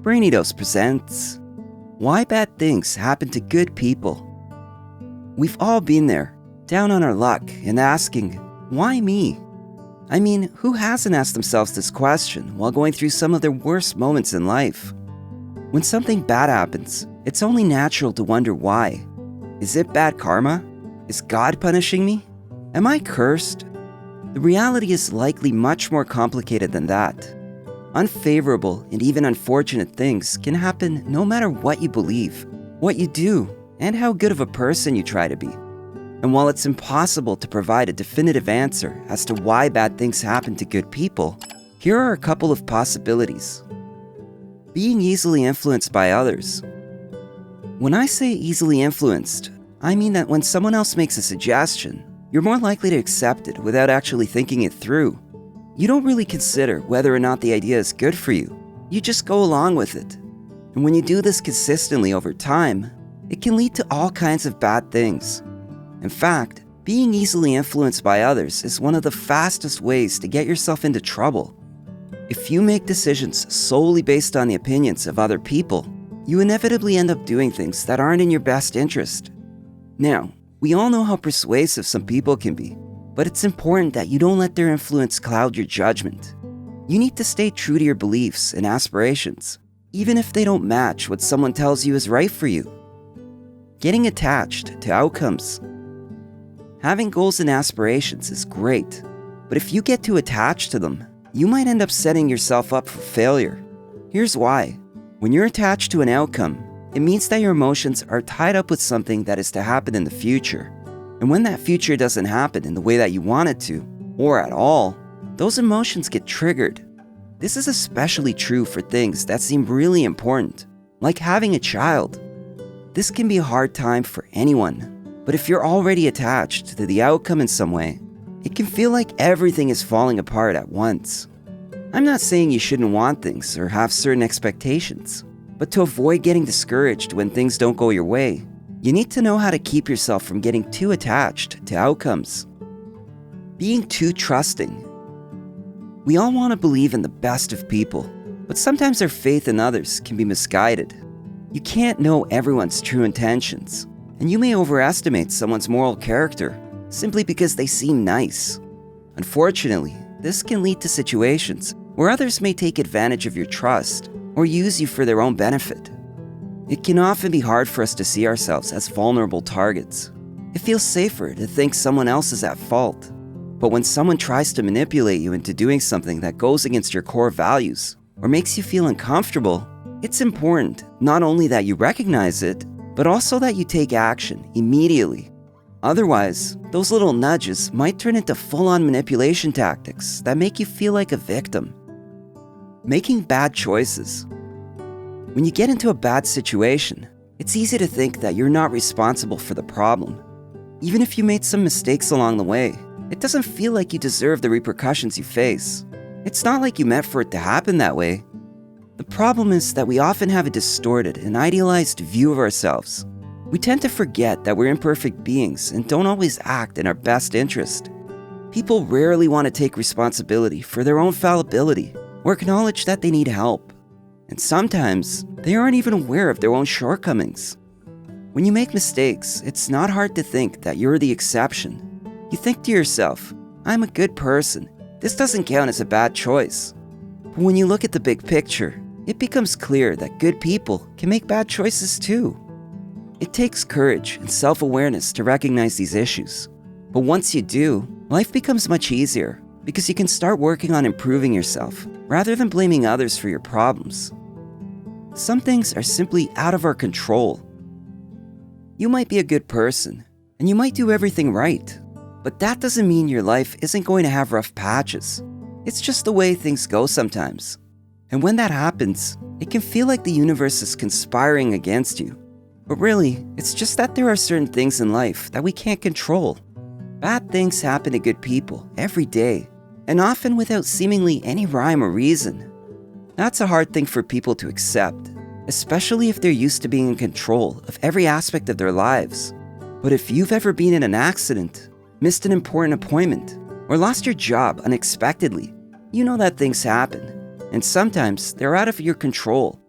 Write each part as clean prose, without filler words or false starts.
BRAINY presents Why Bad Things Happen to Good People. We've all been there, down on our luck and asking, why me? I mean, who hasn't asked themselves this question while going through some of their worst moments in life? When something bad happens, it's only natural to wonder why. Is it bad karma? Is God punishing me? Am I cursed? The reality is likely much more complicated than that. Unfavorable and even unfortunate things can happen no matter what you believe, what you do, and how good of a person you try to be. And while it's impossible to provide a definitive answer as to why bad things happen to good people, here are a couple of possibilities. Being easily influenced by others. When I say easily influenced, I mean that when someone else makes a suggestion, you're more likely to accept it without actually thinking it through. You don't really consider whether or not the idea is good for you. You just go along with it. And when you do this consistently over time, it can lead to all kinds of bad things. In fact, being easily influenced by others is one of the fastest ways to get yourself into trouble. If you make decisions solely based on the opinions of other people, you inevitably end up doing things that aren't in your best interest. Now, we all know how persuasive some people can be, but it's important that you don't let their influence cloud your judgment. You need to stay true to your beliefs and aspirations, even if they don't match what someone tells you is right for you. Getting attached to outcomes. Having goals and aspirations is great, but if you get too attached to them, you might end up setting yourself up for failure. Here's why. When you're attached to an outcome, it means that your emotions are tied up with something that is to happen in the future. And when that future doesn't happen in the way that you want it to, or at all, those emotions get triggered. This is especially true for things that seem really important, like having a child. This can be a hard time for anyone, but if you're already attached to the outcome in some way, it can feel like everything is falling apart at once. I'm not saying you shouldn't want things or have certain expectations, but to avoid getting discouraged when things don't go your way, you need to know how to keep yourself from getting too attached to outcomes. Being too trusting. We all want to believe in the best of people, but sometimes our faith in others can be misguided. You can't know everyone's true intentions, and you may overestimate someone's moral character simply because they seem nice. Unfortunately, this can lead to situations where others may take advantage of your trust or use you for their own benefit. It can often be hard for us to see ourselves as vulnerable targets. It feels safer to think someone else is at fault. But when someone tries to manipulate you into doing something that goes against your core values or makes you feel uncomfortable, it's important not only that you recognize it, but also that you take action immediately. Otherwise, those little nudges might turn into full-on manipulation tactics that make you feel like a victim. Making bad choices. When you get into a bad situation, it's easy to think that you're not responsible for the problem. Even if you made some mistakes along the way, it doesn't feel like you deserve the repercussions you face. It's not like you meant for it to happen that way. The problem is that we often have a distorted and idealized view of ourselves. We tend to forget that we're imperfect beings and don't always act in our best interest. People rarely want to take responsibility for their own fallibility or acknowledge that they need help. And sometimes, they aren't even aware of their own shortcomings. When you make mistakes, it's not hard to think that you're the exception. You think to yourself, I'm a good person. This doesn't count as a bad choice. But when you look at the big picture, it becomes clear that good people can make bad choices too. It takes courage and self-awareness to recognize these issues. But once you do, life becomes much easier because you can start working on improving yourself rather than blaming others for your problems. Some things are simply out of our control. You might be a good person, and you might do everything right, but that doesn't mean your life isn't going to have rough patches. It's just the way things go sometimes. And when that happens, it can feel like the universe is conspiring against you. But really, it's just that there are certain things in life that we can't control. Bad things happen to good people every day, and often without seemingly any rhyme or reason. That's a hard thing for people to accept, especially if they're used to being in control of every aspect of their lives. But if you've ever been in an accident, missed an important appointment, or lost your job unexpectedly, you know that things happen, and sometimes they're out of your control.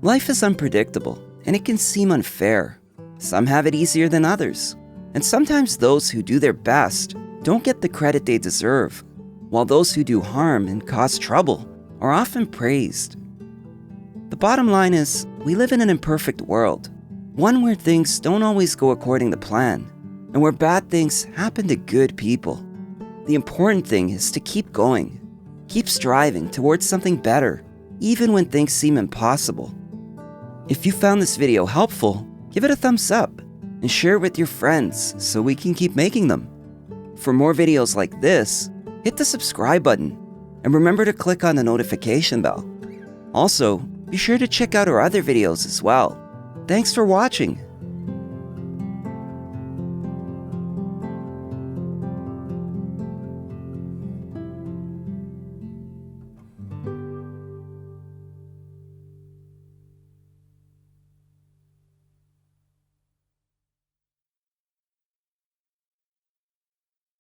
Life is unpredictable, and it can seem unfair. Some have it easier than others, and sometimes those who do their best don't get the credit they deserve, while those who do harm and cause trouble are often praised. The bottom line is, we live in an imperfect world, one where things don't always go according to plan, and where bad things happen to good people. The important thing is to keep going, keep striving towards something better, even when things seem impossible. If you found this video helpful, give it a thumbs up and share it with your friends so we can keep making them. For more videos like this, hit the subscribe button and remember to click on the notification bell. Also, be sure to check out our other videos as well. Thanks for watching.